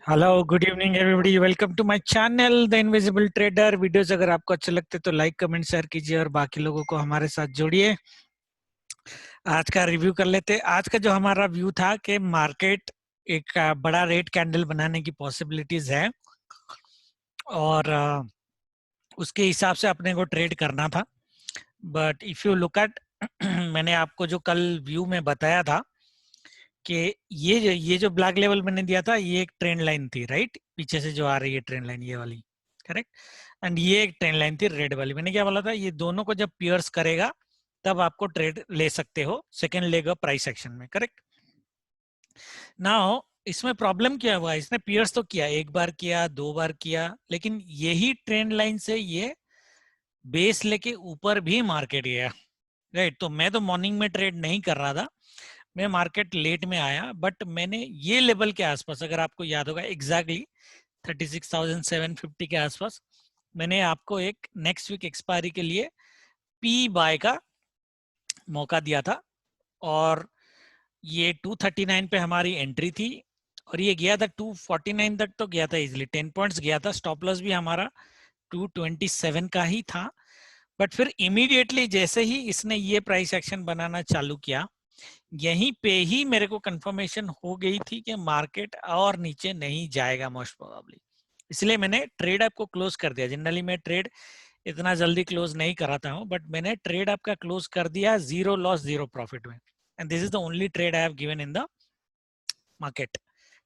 Hello good evening everybody, welcome to my channel the invisible trader. Videos अगर आपको अच्छे लगते तो लाइक कमेंट शेयर कीजिए और बाकी लोगों को हमारे साथ जोड़िए। आज का रिव्यू कर लेते। आज का जो हमारा व्यू था कि मार्केट एक बड़ा रेट कैंडल बनाने की पॉसिबिलिटीज है और उसके हिसाब से अपने को ट्रेड करना था। But if you look at मैंने आपको जो कल व्यू में बताया था कि ये जो ब्लैक लेवल मैंने दिया था, ये एक ट्रेंड लाइन थी, राइट? पीछे से जो आ रही है ट्रेंड लाइन, ये वाली, करेक्ट। एंड ये एक ट्रेंड लाइन थी रेड वाली। मैंने क्या बोला था, ये दोनों को जब पियर्स करेगा तब आपको ट्रेड ले सकते हो second leg of price action में, करेक्ट। नाउ इसमें प्रॉब्लम क्या हुआ, इसने पियर्स तो किया, एक बार किया, दो बार किया, लेकिन यही ट्रेंड लाइन से ये बेस लेके ऊपर भी मार्केट गया, राइट। तो मैं तो मॉर्निंग में ट्रेड नहीं कर रहा था, मैं मार्केट लेट में आया, बट मैंने ये लेवल के आसपास, अगर आपको याद होगा एग्जैक्टली 36,750 के आसपास, मैंने आपको एक नेक्स्ट वीक एक्सपायरी के लिए पी बाय का मौका दिया था और ये 239 पे हमारी एंट्री थी और ये गया था 249 तक, तो गया था इजिली 10 पॉइंट्स गया था। स्टॉप लॉस भी हमारा 227 का ही था। बट फिर इमीडिएटली जैसे ही इसने ये प्राइस एक्शन बनाना चालू किया, यहीं पे ही मेरे को कंफर्मेशन हो गई थी कि मार्केट और नीचे नहीं जाएगा मोस्ट प्रोबेबली। इसलिए मैंने ट्रेड आपको क्लोज कर दिया। जनरली मैं ट्रेड इतना जल्दी क्लोज नहीं कराता हूं, बट मैंने ट्रेड आपका क्लोज कर दिया जीरो लॉस जीरो प्रॉफिट में। And this is the only trade I have given in the market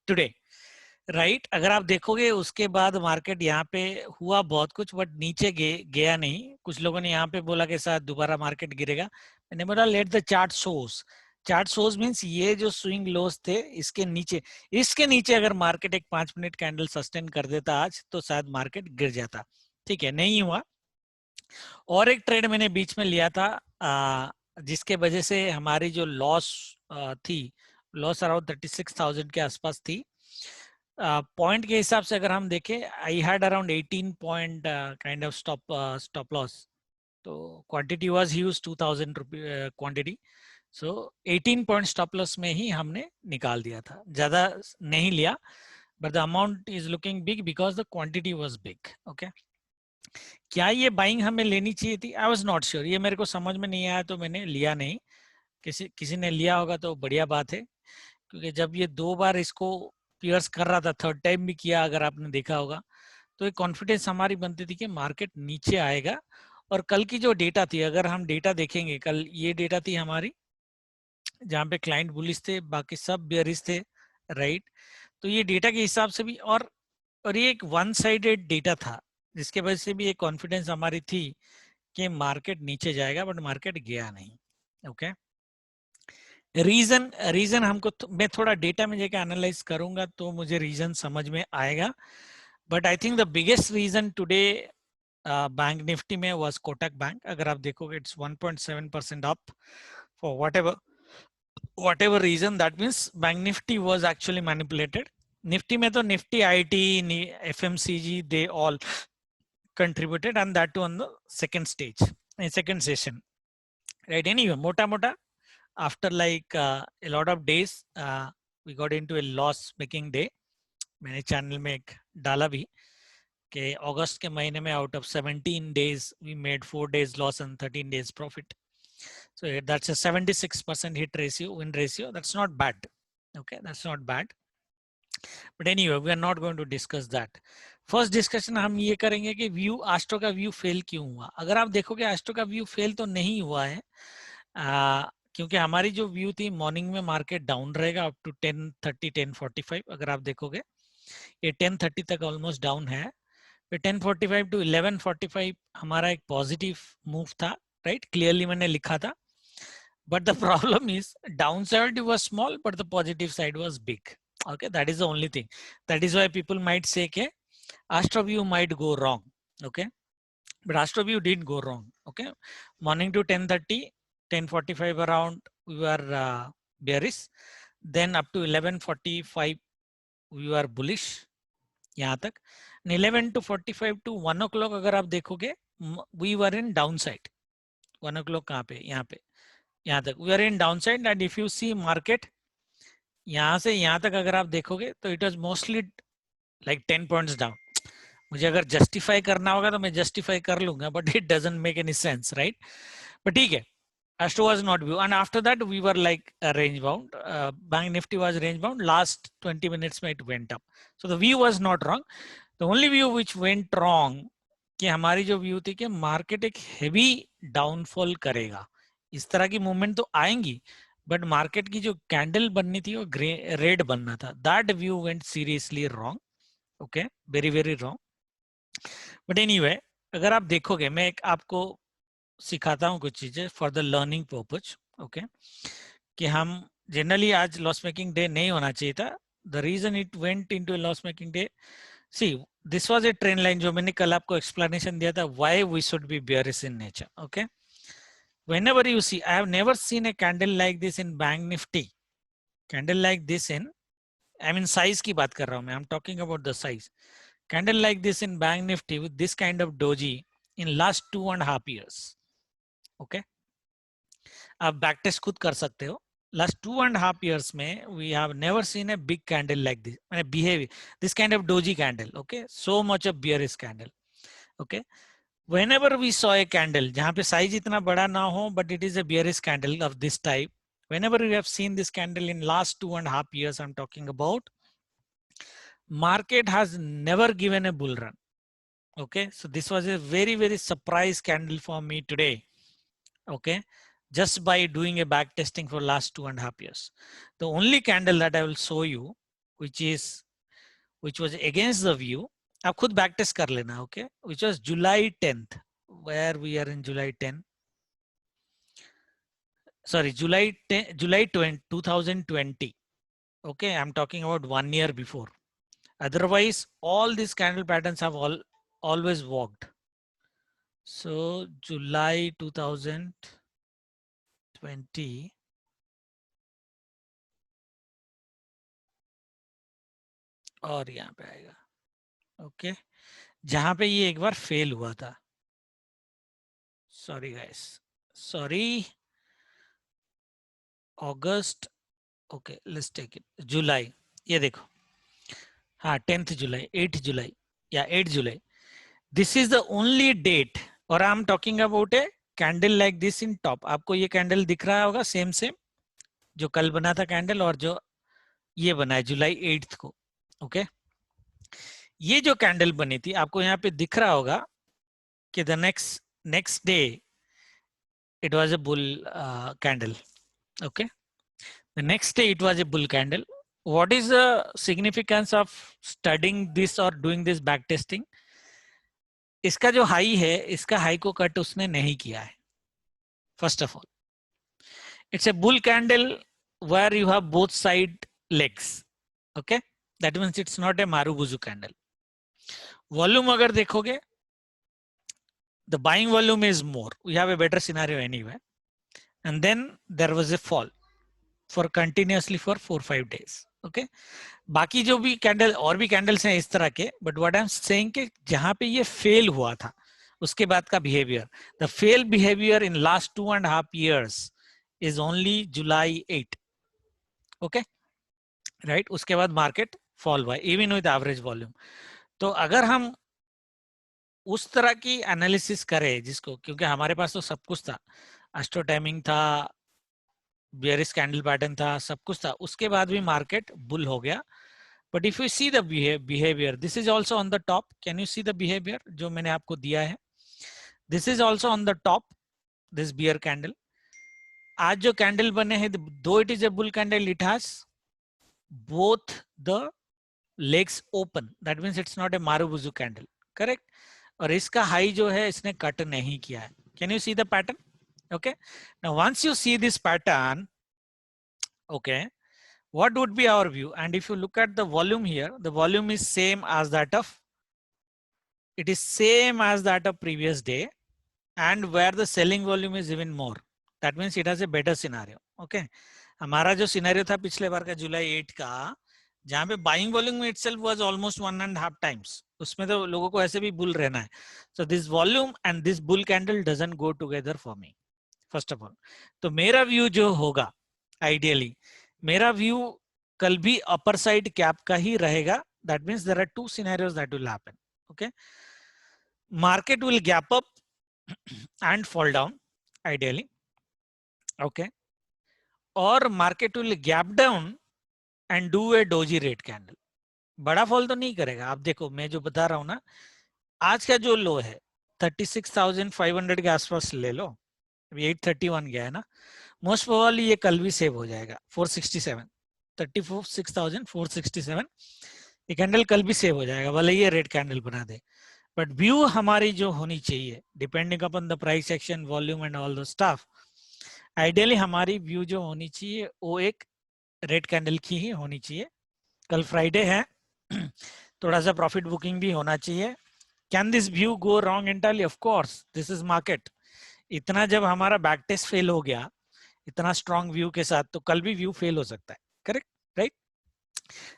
today, right. अगर आप देखोगे उसके बाद मार्केट यहाँ पे हुआ बहुत कुछ, बट नीचे गया नहीं। कुछ लोगों ने यहाँ पे बोला कि शायद दोबारा मार्केट गिरेगा। मैंने बोला let the chart shows. Chart shows means ये जो स्विंग लोस थे इसके नीचे अगर मार्केट एक 5 मिनट कैंडल सस्टेन कर देता आज, तो शायद मार्केट गिर जाता। ठीक है, नहीं हुआ। और एक ट्रेड मैंने बीच में लिया था जिसके वजह से हमारी जो लॉस थी, लॉस अराउंड 36,000 के आसपास थी। पॉइंट के हिसाब से अगर हम देखें, I had around 18 point kind of stop loss. तो quantity was huge 2000 quantity. So 18 point stop loss में ही हमने निकाल दिया था, ज्यादा नहीं लिया। But the amount is looking big because the quantity was big. Okay, क्या ये बाइंग हमें लेनी चाहिए थी? आई वाज नॉट श्योर, ये मेरे को समझ में नहीं आया तो मैंने लिया नहीं। किसी ने लिया होगा तो बढ़िया बात है, क्योंकि जब ये दो बार इसको पियर्स कर रहा था, थर्ड टाइम भी किया अगर आपने देखा होगा, तो एक कॉन्फिडेंस हमारी बनती थी कि मार्केट नीचे आएगा। और कल की जो डेटा थी, अगर हम डेटा देखेंगे, कल ये डेटा थी हमारी जहाँ पे क्लाइंट बुलिश थे, बाकी सब बेयरिश थे, राइट। तो ये डेटा के हिसाब से भी, और ये एक वन साइडेड डेटा था, जिसके वजह से भी एक कॉन्फिडेंस हमारी थी कि मार्केट नीचे जाएगा, बट मार्केट गया नहीं। ओके, रीजन रीजन हमको मैं थोड़ा डेटा में जाकर एनालाइज करूंगा तो मुझे रीजन समझ में आएगा। But I think the biggest reason today bank Nifty में वाज कोटक बैंक। अगर आप देखोगे it's 1.7% up for whatever reason, that means bank nifty was actually manipulated. Nifty में तो Nifty IT FMCG they all contributed, and that too on the second stage, second session, right? Anyway, mota after like a lot of days we got into a loss making day. मैंने channel में एक डाला भी कि अगस्त के महीने में out of 17 days we made 4 days loss and 13 days profit. So that's a 76% hit ratio, win ratio. That's not bad. Okay, that's not bad. But anyway, we are not going to discuss that. First discussion हम ये करेंगे कि view, astro का view fail क्यों हुआ। अगर आप देखोगे आस्ट्रो का व्यू फेल तो नहीं हुआ है, क्योंकि हमारी जो व्यू थी मॉर्निंग में मार्केट डाउन रहेगा अप टू 10:30 10:45। अगर आप देखोगे ये 10:30 तक ऑलमोस्ट डाउन है, फिर 10:45 टू 11:45 हमारा एक पॉजिटिव मूव था, राइट। क्लियरली मैंने लिखा था, but the problem is downside was small but the positive side was big. Okay, that is the only thing. That is why people might say ke Astroview might go wrong. Okay, but Astroview didn't go wrong. Okay, morning to 10:30 10:45 around we were bearish, then up to 11:45 we were bullish यहाँ तक। 11 to 45 to 1 o'clock अगर आप देखोगे we were in downside। 1 o'clock कहाँ पे, यहाँ तक we are in downside. And if you see market यहाँ से यहाँ तक अगर आप देखोगे तो it was mostly like 10 points down. मुझे अगर जस्टिफाई करना होगा तो मैं जस्टिफाई कर लूंगा, but it doesn't make any sense, right? But ठीक है, Astro was not view, and after that we were like range bound. Bank Nifty was range bound. Last 20 minutes में it went up. So the view was not wrong. The only view which went wrong कि हमारी जो view थी कि market एक heavy downfall करेगा, इस तरह की मूवमेंट तो आएंगी, बट मार्केट की जो कैंडल बननी थी वो रेड बनना था. That view went seriously wrong. Okay, very very wrong. But anyway, अगर आप देखोगे, मैं एक आपको सिखाता हूँ कुछ चीजें for the learning purpose. Okay, कि हम जनरली आज लॉस मेकिंग डे नहीं होना चाहिए था. The reason it went into loss making day, see this was a trend line जो मैंने कल आपको एक्सप्लेनेशन दिया था, why we should be bearish in nature. Okay, whenever you see, I have never seen a candle like this in Bank Nifty. Candle like this in, I mean size की बात कर रहा हूँ मैं, I'm talking about the size. Candle like this in Bank Nifty with this kind of doji in last 2.5 years. Okay, आप back test खुद कर सकते हो. Last 2.5 years में we have never seen a big candle like this. मैंने behave this kind of doji candle. Okay, so much of bearish candle. Okay, whenever we saw a candle जहाँ पे size इतना बड़ा ना हो, but it is a bearish candle of this type. Whenever we have seen this candle in last 2.5 years, I'm talking about, market has never given a bull run. Okay, so this was a very very surprise candle for me today. Okay, just by doing a back testing for last 2.5 years. The only candle that I will show you, which was against the view, आप खुद back test कर लेना. Okay, which was July 10th, where we are in July 10. Sorry, July 2020. Okay, I'm talking about 1 year before. Otherwise, all these candle patterns have always walked. So July 2020. और यहाँ पे आएगा. Okay, जहां पे ये एक बार फेल हुआ था. Sorry guys, sorry, August. Okay, let's take it July. ये देखो, हाँ 10th जुलाई, 8th जुलाई या 8 July. This is the only date, और I am talking about a candle like this in top. आपको ये कैंडल दिख रहा होगा, सेम सेम जो कल बना था कैंडल और जो ये बना है जुलाई 8th को. ओके, ये जो कैंडल बनी थी आपको यहाँ पे दिख रहा होगा कि the next day it was a bull candle. Okay, the next day it was a bull candle. What is the significance of studying this or doing this back testing? इसका जो हाई है, इसका हाई को cut उसने नहीं किया है. First of all, it's a bull candle where you have both side legs. Okay, that means it's not a Marubozu candle. Volume अगर देखोगे, the buying volume is more. We have a better scenario anyway. And then there was a fall for continuously for 4-5 days. Okay, बाकी जो भी candle और भी candles हैं इस तरह के, but what I am saying कि जहां पे ये फेल हुआ था उसके बाद का behaviour, the fail behaviour in last 2.5 years is only July 8. Okay, right, उसके बाद मार्केट फॉल हुआ इवन विद एवरेज वॉल्यूम. तो अगर हम उस तरह की एनालिसिस करें जिसको, क्योंकि हमारे पास तो सब कुछ था, एस्ट्रो टाइमिंग था, बेयरिश कैंडल पैटर्न था, सब कुछ था, उसके बाद भी मार्केट बुल हो गया. But if you see the behaviour, this is also on the top. Can you see the behaviour जो मैंने आपको दिया है? This is also on the top, this bear candle. आज जो कैंडल बने हैं, दो it is a bull candle, it has both the legs open. That means it's not a marubozu candle, correct. और इसका हाई जो है इसने कट नहीं किया है. Can you see the pattern? Okay, now once you see this pattern, okay, what would be our view? And if you look at the volume here, the volume is same as that of, it is same as that of previous day, and where the selling volume is even more. That means it has a better scenario. Okay, हमारा जो scenario था पिछले बार का जुलाई 8 का, जहाँ पे buying volume itself was almost 1.5 times, उसमें तो लोगों को ऐसे भी बुल रहना है. So this volume and this bull candle doesn't go together for me. First of all, तो मेरा व्यू जो होगा, आइडियली मेरा व्यू कल भी अपर साइड कैप का ही रहेगा, That means there are two scenarios that will happen. Okay, market will gap up and fall down ideally. Okay, or market will gap down and do a doji rate candle. बड़ा fall तो नहीं करेगा. आप देखो मैं जो बता रहा हूं ना, आज का जो लो है 36,500 के आसपास ले लो, अभी 831 गया है ना, मोस्ट प्रोबेबली ये कल भी सेव हो जाएगा 467, 36,467 ये कैंडल कल भी सेव हो जाएगा, भले ये रेड कैंडल बना दे. बट व्यू हमारी जो होनी चाहिए depending upon the price action, volume and all the stuff, ideally हमारी व्यू जो होनी चाहिए वो एक रेड कैंडल की ही होनी चाहिए. कल फ्राइडे है, थोड़ा सा प्रॉफिट बुकिंग भी होना चाहिए. Can this view go wrong entirely? Of course, this is market. इतना जब हमारा बैक टेस्ट फेल हो गया इतना स्ट्रॉन्ग व्यू के साथ, तो कल भी व्यू फेल हो सकता है. Correct, right?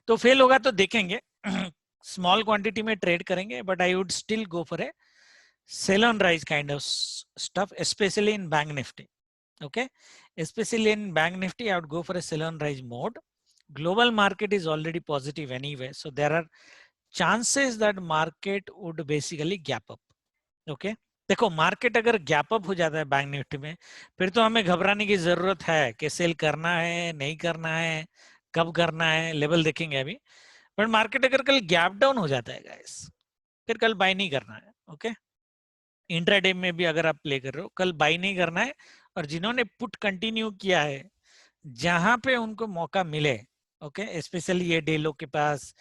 तो फेल होगा तो देखेंगे, स्मॉल क्वांटिटी में ट्रेड करेंगे, but I would still go for a sell on rise kind of stuff, especially in bank Nifty. Okay, especially in bank nifty I would go for a sell on rise mode. Global market is already positive anyway, so there are chances that market would basically gap up. Okay, देखो market अगर gap up हो जाता है bank Nifty में, फिर तो हमें घबराने की जरूरत है कि सेल करना है नहीं करना है, कब करना है, लेवल देखेंगे अभी. बट मार्केट अगर कल गैप डाउन हो जाता है गाइस, फिर कल बाय नहीं करना है. ओके, इंट्राडे में भी अगर आप प्ले कर रहे हो कल बाय नहीं करना है. और जिन्होंने पुट कंटिन्यू किया है, जहां पे उनको मौका मिले, ओके, स्पेशली ये डेलो के पास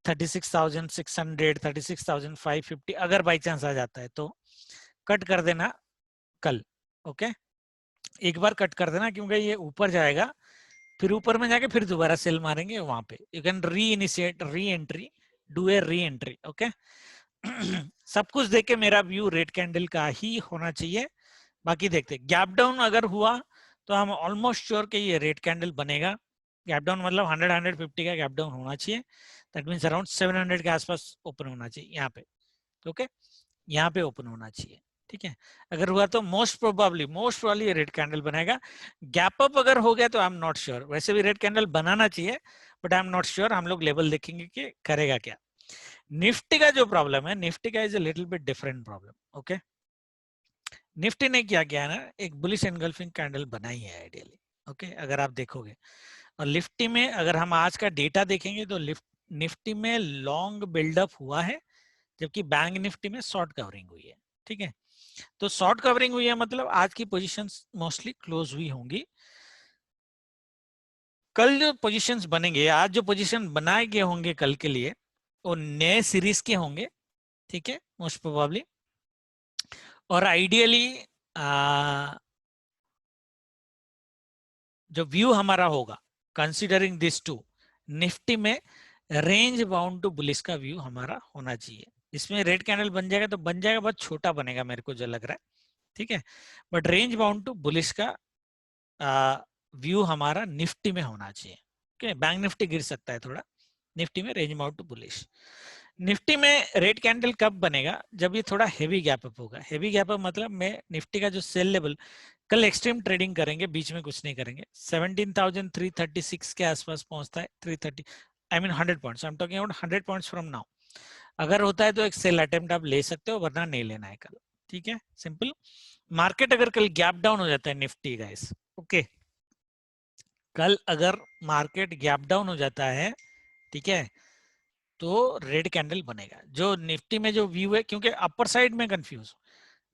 36,600, 36,550 अगर बाई चांस आ जाता है तो कट कर देना कल. ओके, एक बार कट कर देना, क्योंकि ये ऊपर जाएगा, फिर ऊपर में जाके फिर दोबारा सेल मारेंगे वहां पे. यू कैन री initiate re entry, do a re entry. Okay, सब कुछ देख के मेरा व्यू रेड कैंडल का ही होना चाहिए. बाकी देखते, गैप डाउन अगर हुआ तो हम ऑलमोस्ट श्योर कि ये रेड कैंडल बनेगा. गैप डाउन मतलब 100 150 का गैप डाउन होना चाहिए. दैट मींस अराउंड 700 के आसपास ओपन होना चाहिए यहाँ पे. ओके, यहाँ पे ओपन होना चाहिए. ठीक है, अगर हुआ तो मोस्ट प्रोबेबली ये रेड कैंडल बनेगा. गैप अप अगर हो गया तो आई एम नॉट श्योर. वैसे भी रेड कैंडल बनाना चाहिए, but I am not sure. हम लोग लेवल देखेंगे कि करेगा क्या. निफ्टी का जो प्रॉब्लम है, निफ्टी का is a little bit different problem. Okay, Nifty ने क्या किया ना, एक बुलिश एनगल्फिंग कैंडल बनाई है आइडियली. ओके, अगर आप देखोगे, और निफ्टी में अगर हम आज का डेटा देखेंगे तो निफ्टी में लॉन्ग बिल्डअप हुआ है, जबकि बैंक निफ्टी में शॉर्ट कवरिंग हुई है. ठीक है, तो शॉर्ट कवरिंग हुई है मतलब आज की पोजीशंस मोस्टली क्लोज हुई होंगी. कल जो पोजीशंस बनेंगे, आज जो पोजीशन बनाए गए होंगे कल के लिए, वो नए सीरीज के होंगे. ठीक है, मोस्ट प्रोबेबली. और आइडियली जो व्यू हमारा होगा कंसीडरिंग दिस टू, निफ्टी में रेंज बाउंड टू बुलिश का व्यू हमारा होना चाहिए. इसमें रेड कैंडल बन जाएगा तो बन जाएगा, बहुत छोटा बनेगा मेरे को जो लग रहा है. ठीक है, but range bound to bullish का व्यू हमारा निफ्टी में होना चाहिए. ओके, बैंक निफ्टी गिर सकता है थोड़ा, निफ्टी में range bound to bullish. Nifty में रेड कैंडल कब बनेगा? जब ये थोड़ा हेवी गैप अप होगा. हेवी गैप अप मतलब मैं निफ्टी का जो सेल लेवल, कल एक्सट्रीम ट्रेडिंग करेंगे, बीच में कुछ नहीं करेंगे. 17,336 के आसपास पहुंचता है, 330, I mean 100 points, I am talking about 100 points from now. अगर होता है तो एक सेल अटेम्प्ट आप ले सकते हो, वरना नहीं लेना है कल. ठीक है, सिंपल. मार्केट अगर कल गैप डाउन हो जाता है निफ्टी गाइस, ओके, कल अगर मार्केट गैप डाउन हो जाता है, ठीक है, तो रेड कैंडल बनेगा. जो निफ्टी में जो व्यू है, क्योंकि अपर साइड में कंफ्यूज,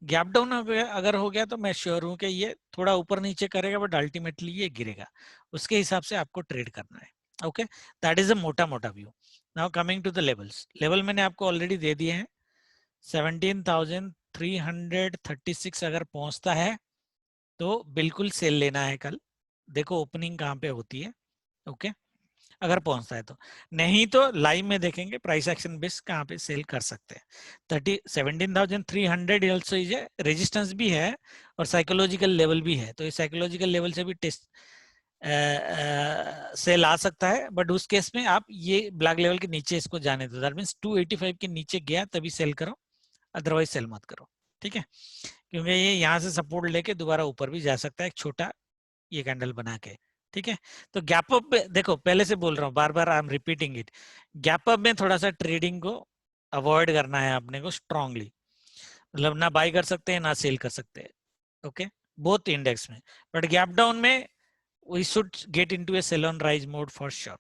गैप डाउन अगर हो गया तो मैं श्योर हूं कि ये थोड़ा ऊपर नीचे करेगा, बट अल्टीमेटली ये गिरेगा. उसके हिसाब से आपको ट्रेड करना है. ओके, दैट इज अ मोटा मोटा view. Now coming to the levels, level मैंने आपको ऑलरेडी दे दिए हैं. 17,336 अगर पहुंचता है तो बिल्कुल सेल लेना है कल. देखो ओपनिंग कहाँ पे होती है. ओके, अगर पहुंचता है तो, नहीं तो लाइव में देखेंगे प्राइस एक्शन बेस कहाँ पे सेल कर सकते हैं. 17,300 ऑल्सो इज रेजिस्टेंस भी है और साइकोलॉजिकल लेवल भी है. तो ये साइकोलॉजिकल लेवल से भी टेस्ट सेल आ सकता है, बट उस केस में आप ये ब्लैक लेवल के नीचे इसको जाने दो. दैट मींस 285 के नीचे गया तभी सेल करो, अदरवाइज सेल मत करो. ठीक है, क्योंकि ये यहाँ से सपोर्ट लेके दोबारा ऊपर भी जा सकता है, एक छोटा ये कैंडल बना के. ठीक है। तो गैप अप में देखो, पहले से बोल रहा हूँ, बार बार I am repeating it, gap up में थोड़ा सा ट्रेडिंग को अवॉइड करना है अपने को स्ट्रांगली, मतलब ना बाई कर सकते हैं ना सेल कर सकते हैं, ओके, बोथ इंडेक्स में। बट गैप डाउन में we should get into a sell on rise mode for sure.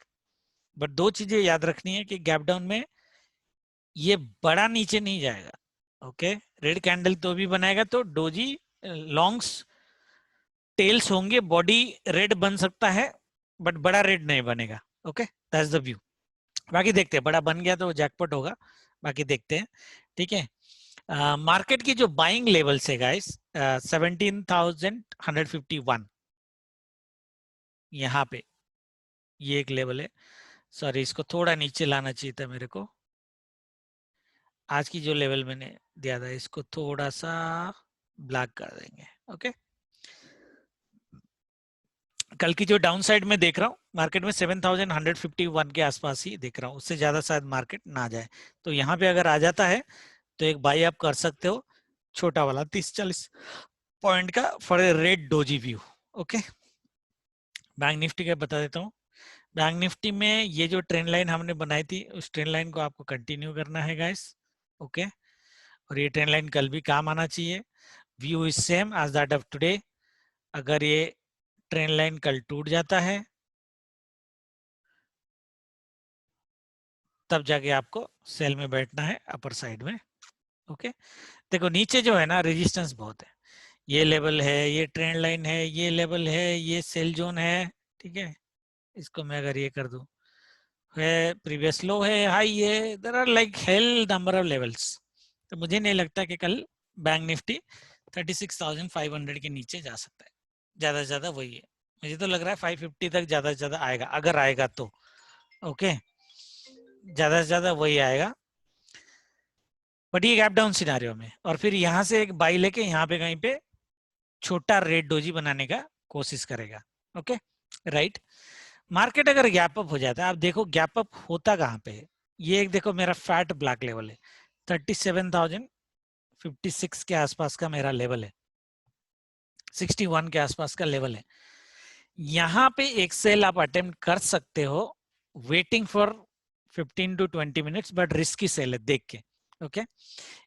But दो चीजें याद रखनी है कि गैप डाउन में ये बड़ा नीचे नहीं जाएगा, ओके। रेड कैंडल तो भी बनाएगा तो डोजी लॉन्ग्स टेल्स होंगे, बॉडी रेड बन सकता है बट बड़ा रेड नहीं बनेगा, ओके, दैट्स द व्यू। बाकी देखते हैं, बड़ा बन गया तो जैकपॉट होगा, बाकी देखते हैं, ठीक है। मार्केट की जो बाइंग लेवल्स है गाइस, 17,151 यहाँ पे, ये एक लेवल है। सॉरी, इसको थोड़ा नीचे लाना चाहिए था मेरे को, आज की जो लेवल मैंने दिया था इसको थोड़ा सा ब्लैक कर देंगे, ओके। कल की जो डाउन साइड में देख रहा हूँ मार्केट में 7,151 के आसपास ही देख रहा हूँ, उससे ज्यादा शायद मार्केट ना जाए। तो यहाँ पे अगर आ जाता है तो एक बाई आप कर सकते हो, छोटा वाला 30-40 पॉइंट का for a red doji view, okay. Bank Nifty का बता देता हूँ। बैंक निफ्टी में ये जो ट्रेंड लाइन हमने बनाई थी उस ट्रेंड लाइन को आपको कंटिन्यू करना है गाइस, ओके। और ये ट्रेंड लाइन कल भी काम आना चाहिए। View is same as that of today. अगर ये ट्रेंड लाइन कल टूट जाता है तब जाके आपको सेल में बैठना है अपर साइड में, ओके। देखो नीचे जो है ना रेजिस्टेंस बहुत है, ये लेवल है, ये ट्रेंड लाइन है, ये लेवल है, ये सेल जोन है, ठीक है। इसको मैं अगर ये कर दूं, है प्रीवियस लो है, हाई है, there are like hell number of levels. तो मुझे नहीं लगता कि कल बैंक निफ्टी 36,500 के नीचे जा सकता है, ज्यादा से ज्यादा वही है। मुझे तो लग रहा है 550 तक ज्यादा से ज्यादा आएगा, अगर आएगा तो, ओके, ज्यादा से ज्यादा वही आएगा। बट ये गैप डाउन सिनारियो में, और फिर यहाँ से एक बाई लेके यहाँ पे कहीं पे छोटा रेड डोजी बनाने का कोशिश करेगा, ओके, राइट। मार्केट अगर गैप अप हो जाता है, आप देखो गैप अप होता कहाँ पे है, ये एक देखो मेरा फैट ब्लैक लेवल है, 37,056 के आसपास का मेरा लेवल है, 61 के आसपास का लेवल है। यहाँ पे एक सेल आप अटेम्प्ट कर सकते हो, waiting for 15 to 20 minutes, but risky sell है देख के, ओके।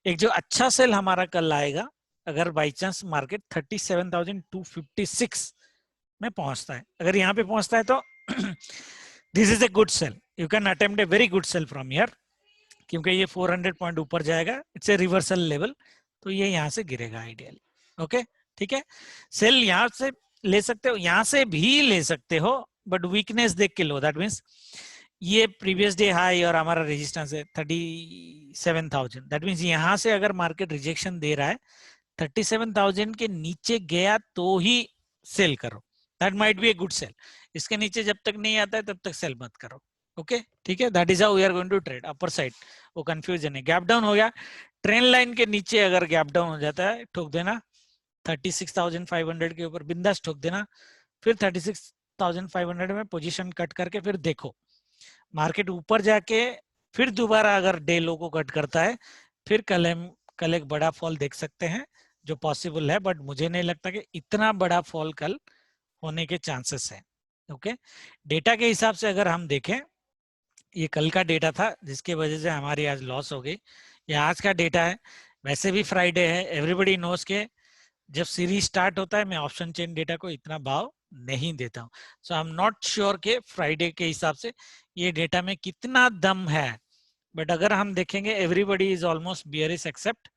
एक जो अच्छा सेल हमारा कल आएगा, अगर बाई चांस मार्केट 37,256 में पहुंचता है, अगर यहाँ पे पहुंचता है तो this is a good sell, you can attempt a very good sell from here, क्योंकि ये 400 पॉइंट ऊपर जाएगा, इट्स ए रिवर्सल लेवल, तो ये यहाँ से गिरेगा आइडियली, ओके, ठीक है। सेल यहाँ से ले सकते हो, यहाँ से भी ले सकते हो, बट वीकनेस देख के लो, दैट मीन्स ये प्रीवियस डे हाई और हमारा रेजिस्टेंस है 37,000, दैट मीन्स यहाँ से अगर मार्केट रिजेक्शन दे रहा है 37,000 के नीचे गया तो ही सेल करो, that might be a good sell. इसके नीचे जब तक नहीं आता है तब तक सेल मत करो, ओके, ठीक है। That is how we are going to trade upper side. वो कंफ्यूजन है, गैप डाउन हो गया, ट्रेंड लाइन के नीचे अगर गैप डाउन हो जाता है ठोक देना 36,500 के ऊपर, बिंदास ठोक देना, फिर 36,500 में पोजीशन कट करके फिर देखो मार्केट ऊपर जाके फिर दोबारा अगर डे लो को कट करता है, फिर कल एक बड़ा फॉल देख सकते हैं जो पॉसिबल है, बट मुझे नहीं लगता कि इतना बड़ा फॉल कल होने के चांसेस है, ओके। डेटा के हिसाब से अगर हम देखें, ये कल का डेटा था जिसके वजह से हमारी आज लॉस हो गई, ये आज का डेटा है, वैसे भी फ्राइडे है, एवरीबडी नोज के जब सीरीज स्टार्ट होता है मैं ऑप्शन चेन डेटा को इतना भाव नहीं देता हूँ, सो आई एम नॉट श्योर के फ्राइडे के हिसाब से ये डेटा में कितना दम है। बट अगर हम देखेंगे everybody is almost bearish except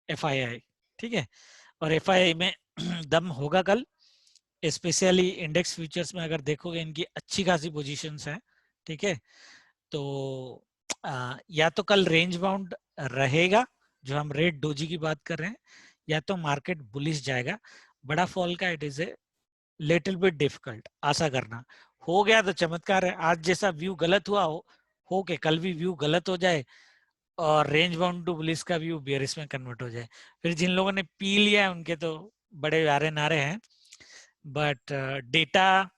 FII, ठीक है, और एफआईआई में दम होगा कल, स्पेशली इंडेक्स फ्यूचर्स में अगर देखोगे इनकी अच्छी खासी पोजीशंस हैं, ठीक है। तो या तो कल रेंज बाउंड रहेगा जो हम रेड डोजी की बात कर रहे हैं, या तो मार्केट बुलिश जाएगा, बड़ा फॉल का it is a little bit difficult आशा करना। हो गया तो चमत्कार है, आज जैसा व्यू गलत हुआ हो के कल भी व्यू गलत हो जाए और रेंज बाउंड टू बुलिश का व्यू बेयरिश में कन्वर्ट हो जाए, फिर जिन लोगों ने पी लिया है उनके तो बड़े यारे नारे हैं। बट डेटा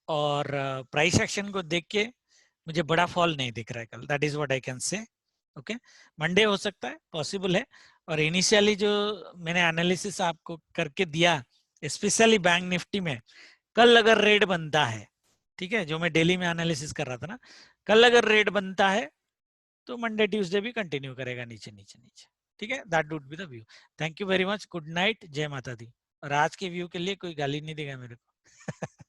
और प्राइस एक्शन को देख के मुझे बड़ा फॉल नहीं दिख रहा है कल, that is what I can say, okay. Monday हो सकता है, पॉसिबल है। और इनिशियली जो मैंने एनालिसिस आपको करके दिया स्पेशली बैंक निफ्टी में कल अगर रेड बनता है, ठीक है, जो मैं डेली में एनालिसिस कर रहा था ना, कल अगर रेड बनता है तो मंडे ट्यूसडे भी कंटिन्यू करेगा नीचे नीचे नीचे, ठीक है। That would be the view. Thank you very much, good night, जय माता दी। और आज के व्यू के लिए कोई गाली नहीं देगा मेरे को।